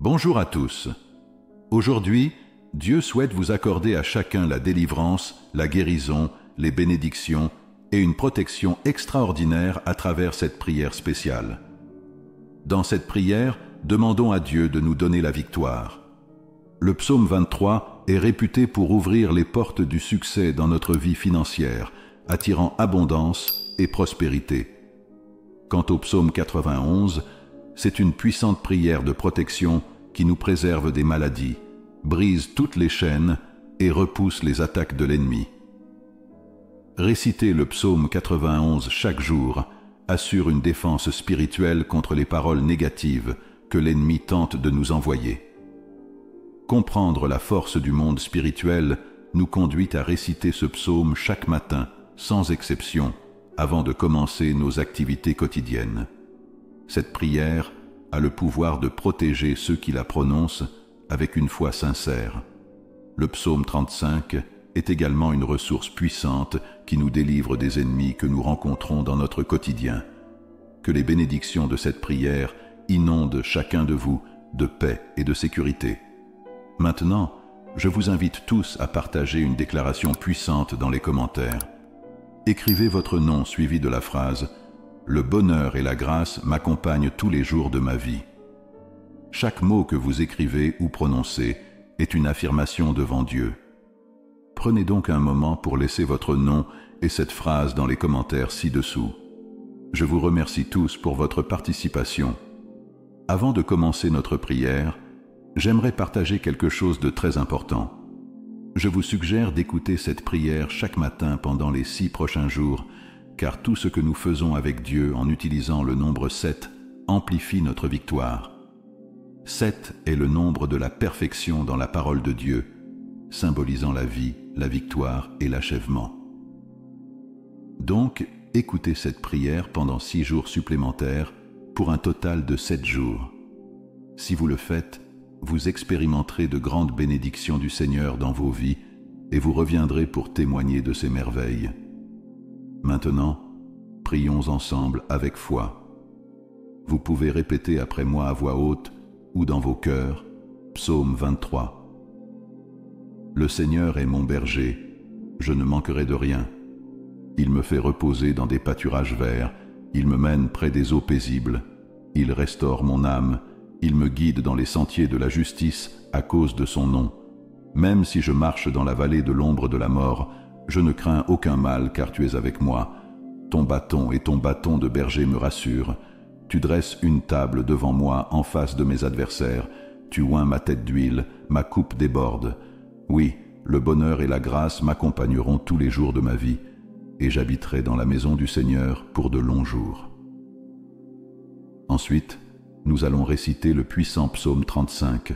Bonjour à tous. Aujourd'hui, Dieu souhaite vous accorder à chacun la délivrance, la guérison, les bénédictions et une protection extraordinaire à travers cette prière spéciale. Dans cette prière, demandons à Dieu de nous donner la victoire. Le psaume 23 est réputé pour ouvrir les portes du succès dans notre vie financière, attirant abondance et prospérité. Quant au psaume 91, c'est une puissante prière de protection qui nous préserve des maladies, brise toutes les chaînes et repousse les attaques de l'ennemi. Réciter le psaume 91 chaque jour assure une défense spirituelle contre les paroles négatives que l'ennemi tente de nous envoyer. Comprendre la force du monde spirituel nous conduit à réciter ce psaume chaque matin, sans exception, avant de commencer nos activités quotidiennes. Cette prière a le pouvoir de protéger ceux qui la prononcent avec une foi sincère. Le psaume 35 est également une ressource puissante qui nous délivre des ennemis que nous rencontrons dans notre quotidien. Que les bénédictions de cette prière inondent chacun de vous de paix et de sécurité. Maintenant, je vous invite tous à partager une déclaration puissante dans les commentaires. Écrivez votre nom suivi de la phrase « Le bonheur et la grâce m'accompagnent tous les jours de ma vie ». Ci-Chaque mot que vous écrivez ou prononcez est une affirmation devant Dieu. Prenez donc un moment pour laisser votre nom et cette phrase dans les commentaires ci-dessous. Je vous remercie tous pour votre participation. Avant de commencer notre prière, j'aimerais partager quelque chose de très important. Je vous suggère d'écouter cette prière chaque matin pendant les 6 prochains jours, car tout ce que nous faisons avec Dieu en utilisant le nombre 7 amplifie notre victoire. 7 est le nombre de la perfection dans la parole de Dieu, symbolisant la vie, la victoire et l'achèvement. Donc, écoutez cette prière pendant 6 jours supplémentaires pour un total de 7 jours. Si vous le faites, vous expérimenterez de grandes bénédictions du Seigneur dans vos vies et vous reviendrez pour témoigner de ses merveilles. Maintenant, prions ensemble avec foi. Vous pouvez répéter après moi à voix haute ou dans vos cœurs, psaume 23. Le Seigneur est mon berger, je ne manquerai de rien. Il me fait reposer dans des pâturages verts, il me mène près des eaux paisibles, il restaure mon âme, il me guide dans les sentiers de la justice à cause de son nom. Même si je marche dans la vallée de l'ombre de la mort, je ne crains aucun mal car tu es avec moi. Ton bâton et ton bâton de berger me rassurent. Tu dresses une table devant moi en face de mes adversaires. Tu oins ma tête d'huile, ma coupe déborde. Oui, le bonheur et la grâce m'accompagneront tous les jours de ma vie, et j'habiterai dans la maison du Seigneur pour de longs jours. Ensuite, nous allons réciter le puissant psaume 35.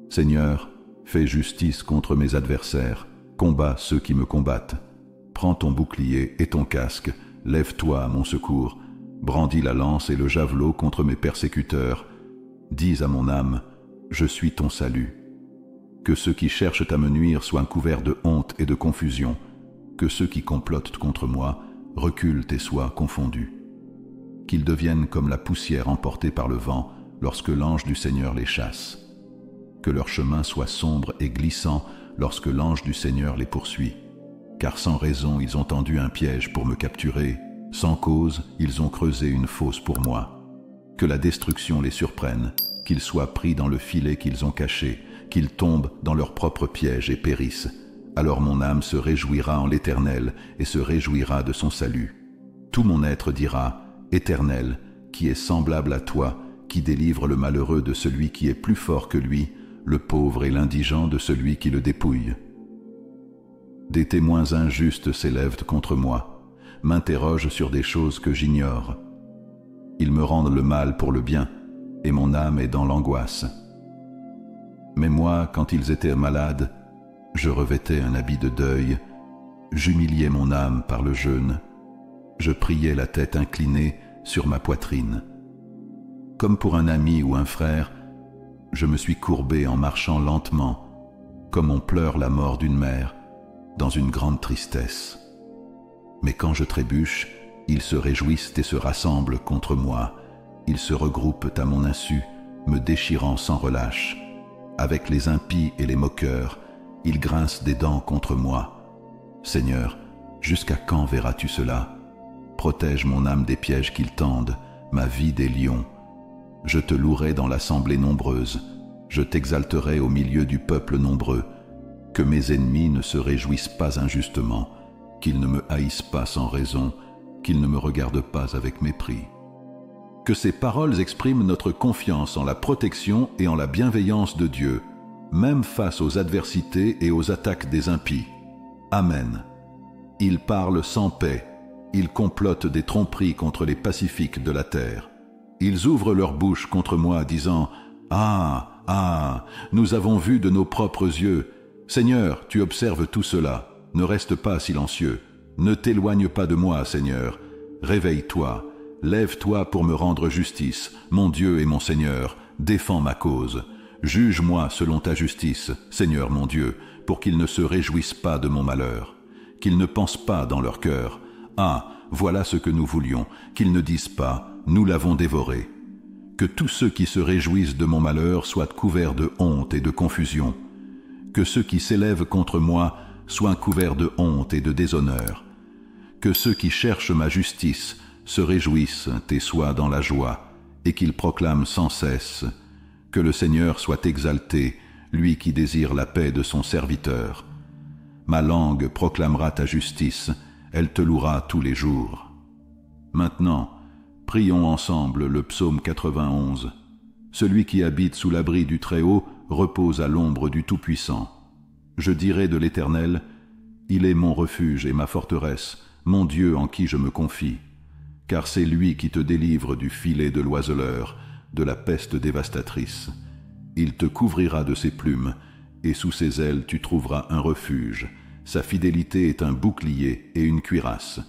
Seigneur, fais justice contre mes adversaires, combats ceux qui me combattent. Prends ton bouclier et ton casque, lève-toi à mon secours, brandis la lance et le javelot contre mes persécuteurs. Dis à mon âme, je suis ton salut. Que ceux qui cherchent à me nuire soient couverts de honte et de confusion, que ceux qui complotent contre moi reculent et soient confondus. Qu'ils deviennent comme la poussière emportée par le vent lorsque l'ange du Seigneur les chasse. Que leur chemin soit sombre et glissant lorsque l'ange du Seigneur les poursuit. Car sans raison ils ont tendu un piège pour me capturer, sans cause ils ont creusé une fosse pour moi. Que la destruction les surprenne, qu'ils soient pris dans le filet qu'ils ont caché, qu'ils tombent dans leur propre piège et périssent. Alors mon âme se réjouira en l'Éternel et se réjouira de son salut. Tout mon être dira, Éternel, qui est semblable à toi, qui délivre le malheureux de celui qui est plus fort que lui, le pauvre et l'indigent de celui qui le dépouille. Des témoins injustes s'élèvent contre moi, m'interrogent sur des choses que j'ignore. Ils me rendent le mal pour le bien, et mon âme est dans l'angoisse. Mais moi, quand ils étaient malades, je revêtais un habit de deuil, j'humiliais mon âme par le jeûne, je priais la tête inclinée sur ma poitrine. Comme pour un ami ou un frère, je me suis courbé en marchant lentement, comme on pleure la mort d'une mère, dans une grande tristesse. Mais quand je trébuche, ils se réjouissent et se rassemblent contre moi. Ils se regroupent à mon insu, me déchirant sans relâche. Avec les impies et les moqueurs, ils grincent des dents contre moi. Seigneur, jusqu'à quand verras-tu cela? Protège mon âme des pièges qu'ils tendent, ma vie des lions. Je te louerai dans l'assemblée nombreuse, je t'exalterai au milieu du peuple nombreux. Que mes ennemis ne se réjouissent pas injustement, qu'ils ne me haïssent pas sans raison, qu'ils ne me regardent pas avec mépris. Que ces paroles expriment notre confiance en la protection et en la bienveillance de Dieu, même face aux adversités et aux attaques des impies. Amen. Ils parlent sans paix, ils complotent des tromperies contre les pacifiques de la terre. Ils ouvrent leur bouche contre moi, disant « Ah, ah, nous avons vu de nos propres yeux. Seigneur, tu observes tout cela. Ne reste pas silencieux. Ne t'éloigne pas de moi, Seigneur. Réveille-toi. Lève-toi pour me rendre justice. Mon Dieu et mon Seigneur, défends ma cause. Juge-moi selon ta justice, Seigneur mon Dieu, pour qu'ils ne se réjouissent pas de mon malheur. Qu'ils ne pensent pas dans leur cœur. Ah, voilà ce que nous voulions. Qu'ils ne disent pas, nous l'avons dévoré. Que tous ceux qui se réjouissent de mon malheur soient couverts de honte et de confusion. Que ceux qui s'élèvent contre moi soient couverts de honte et de déshonneur. Que ceux qui cherchent ma justice se réjouissent et soient dans la joie, et qu'ils proclament sans cesse que le Seigneur soit exalté, lui qui désire la paix de son serviteur. Ma langue proclamera ta justice, elle te louera tous les jours. Maintenant, prions ensemble le psaume 91. Celui qui habite sous l'abri du Très-Haut repose à l'ombre du Tout-Puissant. Je dirai de l'Éternel, il est mon refuge et ma forteresse, mon Dieu en qui je me confie. Car c'est lui qui te délivre du filet de l'oiseleur, de la peste dévastatrice. Il te couvrira de ses plumes, et sous ses ailes tu trouveras un refuge. Sa fidélité est un bouclier et une cuirasse.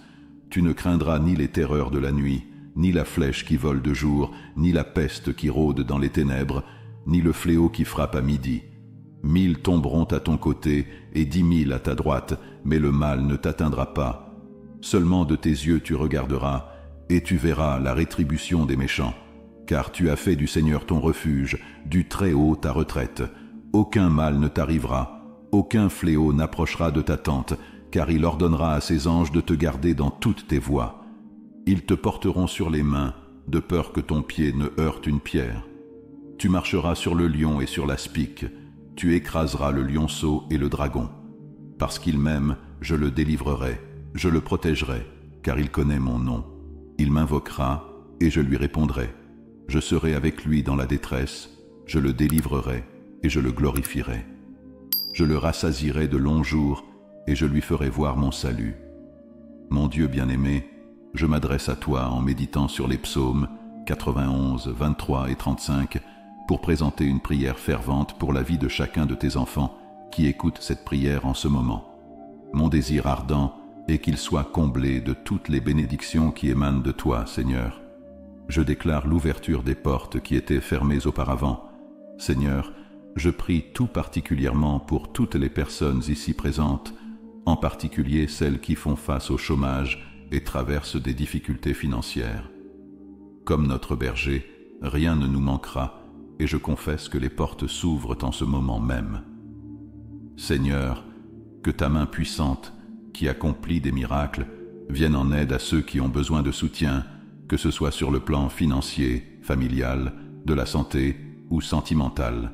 Tu ne craindras ni les terreurs de la nuit, ni la flèche qui vole de jour, ni la peste qui rôde dans les ténèbres, ni le fléau qui frappe à midi. 1000 tomberont à ton côté et 10 000 à ta droite, mais le mal ne t'atteindra pas. Seulement de tes yeux tu regarderas, et tu verras la rétribution des méchants. Car tu as fait du Seigneur ton refuge, du Très-Haut ta retraite. Aucun mal ne t'arrivera, aucun fléau n'approchera de ta tente, car il ordonnera à ses anges de te garder dans toutes tes voies. Ils te porteront sur les mains, de peur que ton pied ne heurte une pierre. Tu marcheras sur le lion et sur l'aspic, tu écraseras le lionceau et le dragon. Parce qu'il m'aime, je le délivrerai, je le protégerai, car il connaît mon nom. Il m'invoquera, et je lui répondrai. Je serai avec lui dans la détresse, je le délivrerai, et je le glorifierai. Je le rassasierai de longs jours, et je lui ferai voir mon salut. Mon Dieu bien-aimé, je m'adresse à toi en méditant sur les psaumes 91, 23 et 35, pour présenter une prière fervente pour la vie de chacun de tes enfants qui écoutent cette prière en ce moment. Mon désir ardent est qu'il soit comblé de toutes les bénédictions qui émanent de toi, Seigneur. Je déclare l'ouverture des portes qui étaient fermées auparavant. Seigneur, je prie tout particulièrement pour toutes les personnes ici présentes, en particulier celles qui font face au chômage et traversent des difficultés financières. Comme notre berger, rien ne nous manquera, et je confesse que les portes s'ouvrent en ce moment même. Seigneur, que ta main puissante, qui accomplit des miracles, vienne en aide à ceux qui ont besoin de soutien, que ce soit sur le plan financier, familial, de la santé ou sentimental.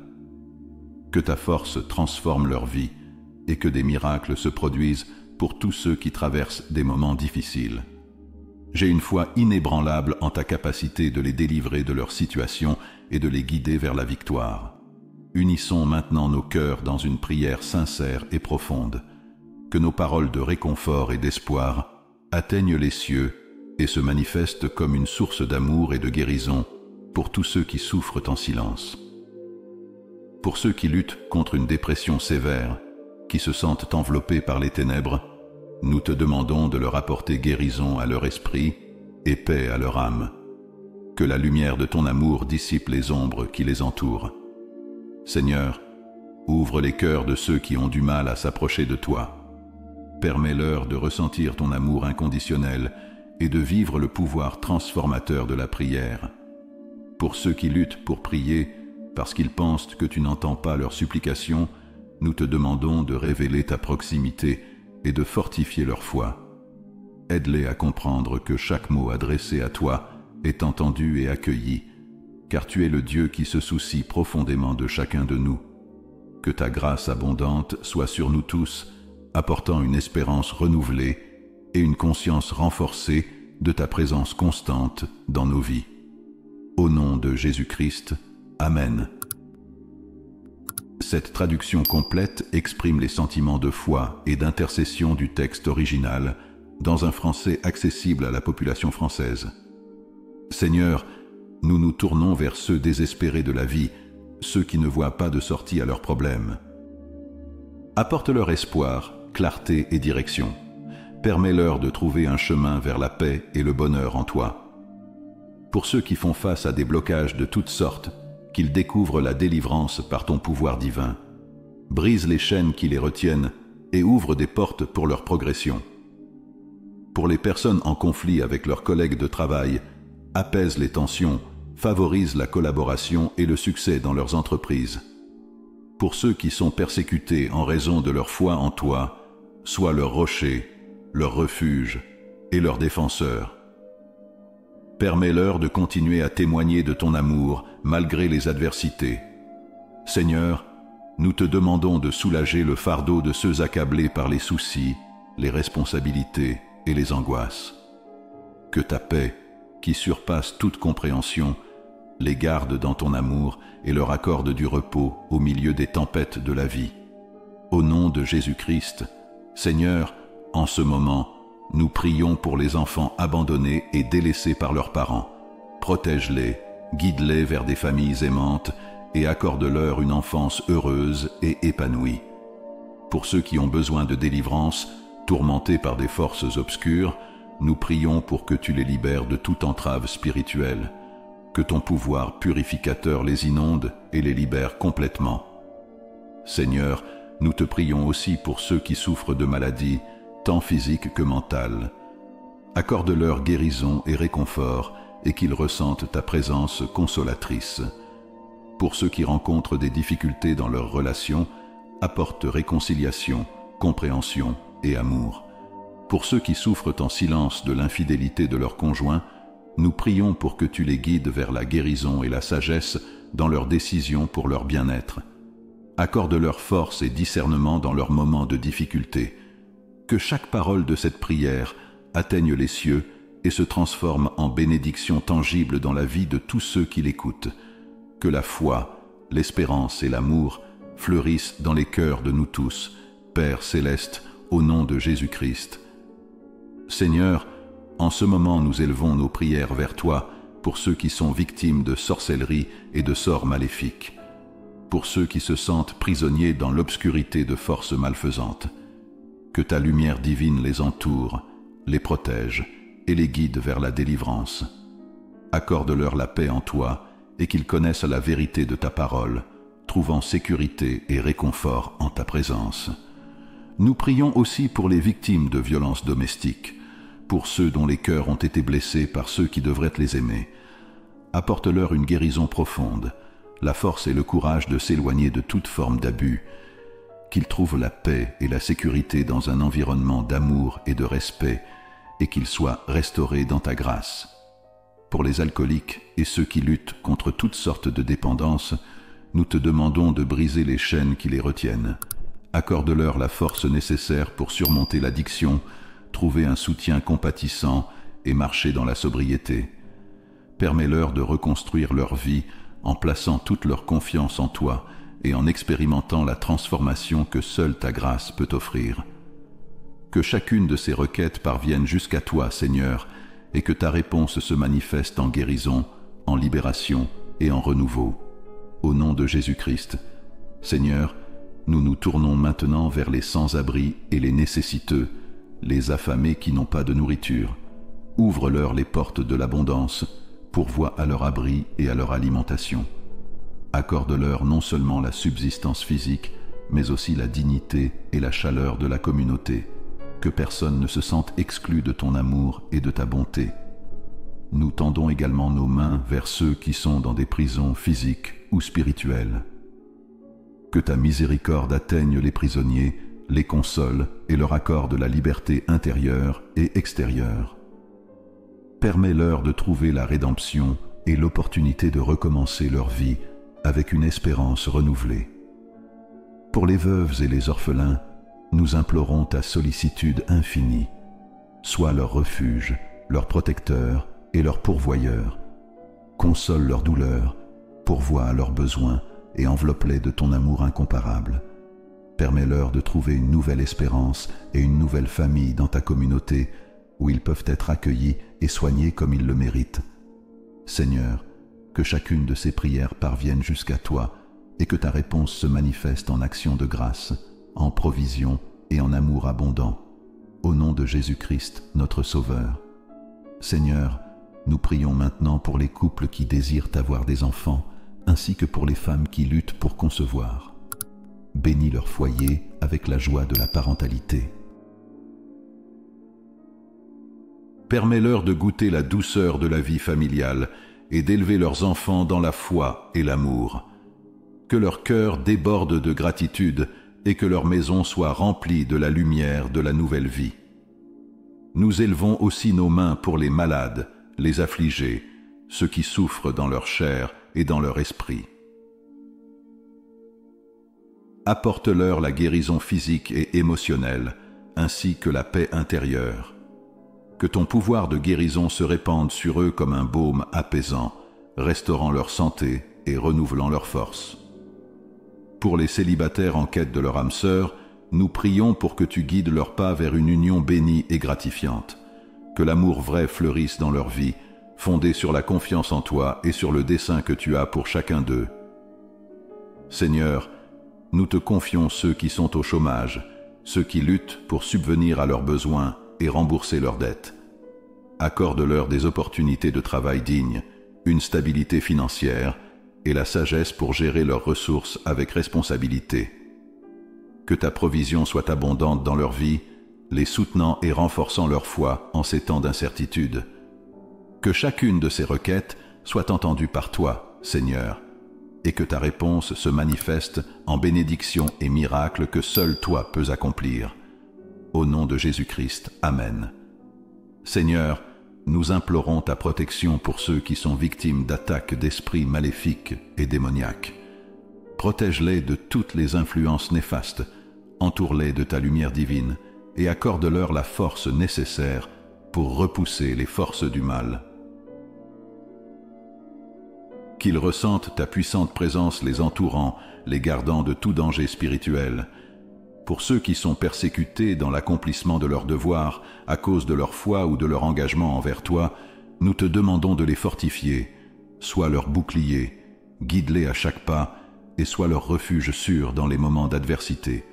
Que ta force transforme leur vie et que des miracles se produisent pour tous ceux qui traversent des moments difficiles. J'ai une foi inébranlable en ta capacité de les délivrer de leur situation et de les guider vers la victoire. Unissons maintenant nos cœurs dans une prière sincère et profonde. Que nos paroles de réconfort et d'espoir atteignent les cieux et se manifestent comme une source d'amour et de guérison pour tous ceux qui souffrent en silence. Pour ceux qui luttent contre une dépression sévère, qui se sentent enveloppés par les ténèbres, nous te demandons de leur apporter guérison à leur esprit et paix à leur âme. Que la lumière de ton amour dissipe les ombres qui les entourent. Seigneur, ouvre les cœurs de ceux qui ont du mal à s'approcher de toi. Permets-leur de ressentir ton amour inconditionnel et de vivre le pouvoir transformateur de la prière. Pour ceux qui luttent pour prier, parce qu'ils pensent que tu n'entends pas leurs supplications, nous te demandons de révéler ta proximité et de fortifier leur foi. Aide-les à comprendre que chaque mot adressé à toi est entendu et accueilli, car tu es le Dieu qui se soucie profondément de chacun de nous. Que ta grâce abondante soit sur nous tous, apportant une espérance renouvelée et une conscience renforcée de ta présence constante dans nos vies. Au nom de Jésus-Christ, Amen. Cette traduction complète exprime les sentiments de foi et d'intercession du texte original dans un français accessible à la population française. Seigneur, nous nous tournons vers ceux désespérés de la vie, ceux qui ne voient pas de sortie à leurs problèmes. Apporte-leur espoir, clarté et direction. Permets-leur de trouver un chemin vers la paix et le bonheur en toi. Pour ceux qui font face à des blocages de toutes sortes, qu'ils découvrent la délivrance par ton pouvoir divin. Brise les chaînes qui les retiennent et ouvre des portes pour leur progression. Pour les personnes en conflit avec leurs collègues de travail, apaise les tensions, favorise la collaboration et le succès dans leurs entreprises. Pour ceux qui sont persécutés en raison de leur foi en toi, sois leur rocher, leur refuge et leur défenseur. Permets-leur de continuer à témoigner de ton amour malgré les adversités. Seigneur, nous te demandons de soulager le fardeau de ceux accablés par les soucis, les responsabilités et les angoisses. Que ta paix, qui surpasse toute compréhension, les garde dans ton amour et leur accorde du repos au milieu des tempêtes de la vie. Au nom de Jésus-Christ, Seigneur, en ce moment, nous prions pour les enfants abandonnés et délaissés par leurs parents. Protège-les, guide-les vers des familles aimantes et accorde-leur une enfance heureuse et épanouie. Pour ceux qui ont besoin de délivrance, tourmentés par des forces obscures, nous prions pour que tu les libères de toute entrave spirituelle, que ton pouvoir purificateur les inonde et les libère complètement. Seigneur, nous te prions aussi pour ceux qui souffrent de maladies, tant physiques que mentales. Accorde-leur guérison et réconfort et qu'ils ressentent ta présence consolatrice. Pour ceux qui rencontrent des difficultés dans leurs relations, apporte réconciliation, compréhension et amour. Pour ceux qui souffrent en silence de l'infidélité de leur conjoint, nous prions pour que tu les guides vers la guérison et la sagesse dans leurs décisions pour leur bien-être. Accorde-leur force et discernement dans leurs moments de difficulté. Que chaque parole de cette prière atteigne les cieux et se transforme en bénédiction tangible dans la vie de tous ceux qui l'écoutent. Que la foi, l'espérance et l'amour fleurissent dans les cœurs de nous tous, Père céleste, au nom de Jésus-Christ. Seigneur, en ce moment nous élevons nos prières vers toi pour ceux qui sont victimes de sorcellerie et de sorts maléfiques, pour ceux qui se sentent prisonniers dans l'obscurité de forces malfaisantes. Que ta lumière divine les entoure, les protège et les guide vers la délivrance. Accorde-leur la paix en toi et qu'ils connaissent la vérité de ta parole, trouvant sécurité et réconfort en ta présence. Nous prions aussi pour les victimes de violences domestiques, pour ceux dont les cœurs ont été blessés par ceux qui devraient les aimer. Apporte-leur une guérison profonde, la force et le courage de s'éloigner de toute forme d'abus, qu'ils trouvent la paix et la sécurité dans un environnement d'amour et de respect, et qu'ils soient restaurés dans ta grâce. Pour les alcooliques et ceux qui luttent contre toutes sortes de dépendances, nous te demandons de briser les chaînes qui les retiennent. Accorde-leur la force nécessaire pour surmonter l'addiction, trouver un soutien compatissant et marcher dans la sobriété. Permets-leur de reconstruire leur vie en plaçant toute leur confiance en toi et en expérimentant la transformation que seule ta grâce peut offrir. Que chacune de ces requêtes parvienne jusqu'à toi, Seigneur, et que ta réponse se manifeste en guérison, en libération et en renouveau. Au nom de Jésus-Christ, Seigneur, nous nous tournons maintenant vers les sans-abri et les nécessiteux, les affamés qui n'ont pas de nourriture. Ouvre-leur les portes de l'abondance, pourvois à leur abri et à leur alimentation. Accorde-leur non seulement la subsistance physique, mais aussi la dignité et la chaleur de la communauté. Que personne ne se sente exclu de ton amour et de ta bonté. nous tendons également nos mains vers ceux qui sont dans des prisons physiques ou spirituelles. Que ta miséricorde atteigne les prisonniers, les console et leur accorde la liberté intérieure et extérieure. Permets-leur de trouver la rédemption et l'opportunité de recommencer leur vie avec une espérance renouvelée. Pour les veuves et les orphelins, nous implorons ta sollicitude infinie. Sois leur refuge, leur protecteur et leur pourvoyeur. Console leurs douleurs, pourvois à leurs besoins et enveloppe-les de ton amour incomparable. Permets-leur de trouver une nouvelle espérance et une nouvelle famille dans ta communauté où ils peuvent être accueillis et soignés comme ils le méritent. Seigneur, que chacune de ces prières parvienne jusqu'à toi et que ta réponse se manifeste en action de grâce, en provision et en amour abondant. Au nom de Jésus-Christ, notre Sauveur. Seigneur, nous prions maintenant pour les couples qui désirent avoir des enfants, ainsi que pour les femmes qui luttent pour concevoir. Bénis leur foyer avec la joie de la parentalité. Permets-leur de goûter la douceur de la vie familiale et d'élever leurs enfants dans la foi et l'amour. Que leur cœur déborde de gratitude et que leur maison soit remplie de la lumière de la nouvelle vie. Nous élevons aussi nos mains pour les malades, les affligés, ceux qui souffrent dans leur chair et dans leur esprit. Apporte-leur la guérison physique et émotionnelle, ainsi que la paix intérieure. Que ton pouvoir de guérison se répande sur eux comme un baume apaisant, restaurant leur santé et renouvelant leur force. Pour les célibataires en quête de leur âme sœur, nous prions pour que tu guides leurs pas vers une union bénie et gratifiante. Que l'amour vrai fleurisse dans leur vie, fondé sur la confiance en toi et sur le dessein que tu as pour chacun d'eux. Seigneur, nous te confions ceux qui sont au chômage, ceux qui luttent pour subvenir à leurs besoins et rembourser leurs dettes. Accorde-leur des opportunités de travail dignes, une stabilité financière et la sagesse pour gérer leurs ressources avec responsabilité. Que ta provision soit abondante dans leur vie, les soutenant et renforçant leur foi en ces temps d'incertitude. Que chacune de ces requêtes soit entendue par toi, Seigneur, et que ta réponse se manifeste en bénédictions et miracles que seul toi peux accomplir. Au nom de Jésus-Christ, Amen. Seigneur, nous implorons ta protection pour ceux qui sont victimes d'attaques d'esprits maléfiques et démoniaques. Protège-les de toutes les influences néfastes, entoure-les de ta lumière divine et accorde-leur la force nécessaire pour repousser les forces du mal. Qu'ils ressentent ta puissante présence les entourant, les gardant de tout danger spirituel. Pour ceux qui sont persécutés dans l'accomplissement de leurs devoirs à cause de leur foi ou de leur engagement envers toi, nous te demandons de les fortifier. Sois leur bouclier, guide-les à chaque pas et sois leur refuge sûr dans les moments d'adversité.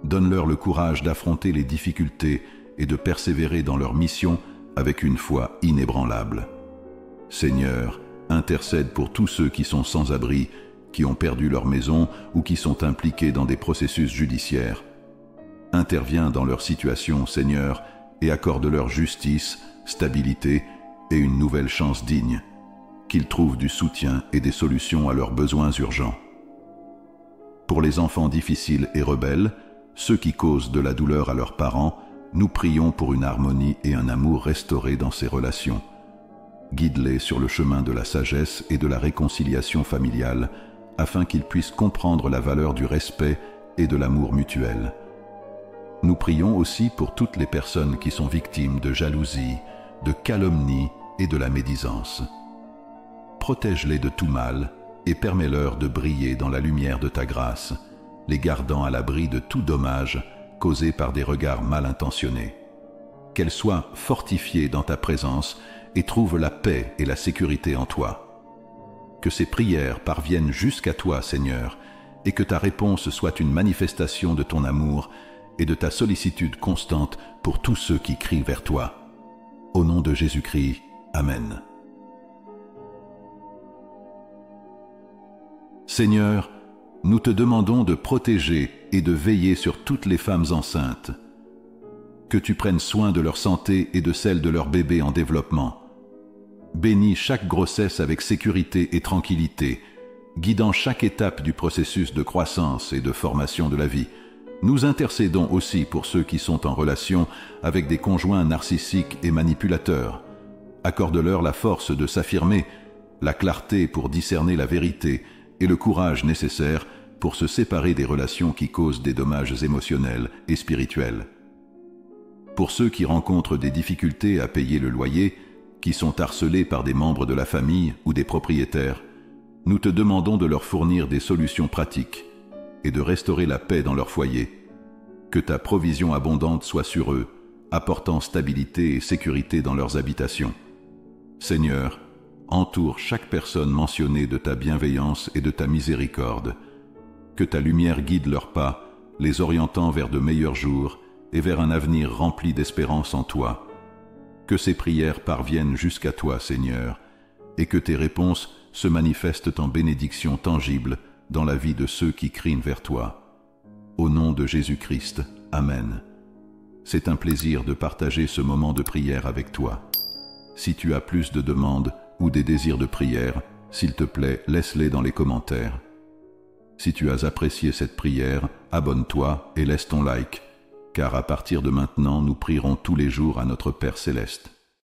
Donne-leur le courage d'affronter les difficultés et de persévérer dans leur mission avec une foi inébranlable. Seigneur, intercède pour tous ceux qui sont sans abri, qui ont perdu leur maison ou qui sont impliqués dans des processus judiciaires. Interviens dans leur situation, Seigneur, et accorde-leur justice, stabilité et une nouvelle chance digne. Qu'ils trouvent du soutien et des solutions à leurs besoins urgents. Pour les enfants difficiles et rebelles, ceux qui causent de la douleur à leurs parents, nous prions pour une harmonie et un amour restaurés dans ces relations. Guide-les sur le chemin de la sagesse et de la réconciliation familiale, afin qu'ils puissent comprendre la valeur du respect et de l'amour mutuel. Nous prions aussi pour toutes les personnes qui sont victimes de jalousie, de calomnie et de la médisance. Protège-les de tout mal et permets-leur de briller dans la lumière de ta grâce, les gardant à l'abri de tout dommage causé par des regards mal intentionnés. Qu'elles soient fortifiées dans ta présence et trouvent la paix et la sécurité en toi. Que ces prières parviennent jusqu'à toi, Seigneur, et que ta réponse soit une manifestation de ton amour et de ta sollicitude constante pour tous ceux qui crient vers toi. Au nom de Jésus-Christ, Amen. Seigneur, nous te demandons de protéger et de veiller sur toutes les femmes enceintes. Que tu prennes soin de leur santé et de celle de leurs bébés en développement. Bénis chaque grossesse avec sécurité et tranquillité, guidant chaque étape du processus de croissance et de formation de la vie. Nous intercédons aussi pour ceux qui sont en relation avec des conjoints narcissiques et manipulateurs. Accorde-leur la force de s'affirmer, la clarté pour discerner la vérité et le courage nécessaire pour se séparer des relations qui causent des dommages émotionnels et spirituels. Pour ceux qui rencontrent des difficultés à payer le loyer, qui sont harcelés par des membres de la famille ou des propriétaires, nous te demandons de leur fournir des solutions pratiques et de restaurer la paix dans leur foyer. Que ta provision abondante soit sur eux, apportant stabilité et sécurité dans leurs habitations. Seigneur, entoure chaque personne mentionnée de ta bienveillance et de ta miséricorde. Que ta lumière guide leurs pas, les orientant vers de meilleurs jours et vers un avenir rempli d'espérance en toi. Que ces prières parviennent jusqu'à toi, Seigneur, et que tes réponses se manifestent en bénédictions tangibles dans la vie de ceux qui crient vers toi. Au nom de Jésus-Christ, Amen. C'est un plaisir de partager ce moment de prière avec toi. Si tu as plus de demandes ou des désirs de prière, s'il te plaît, laisse-les dans les commentaires. Si tu as apprécié cette prière, abonne-toi et laisse ton like, car à partir de maintenant, nous prierons tous les jours à notre Père Céleste.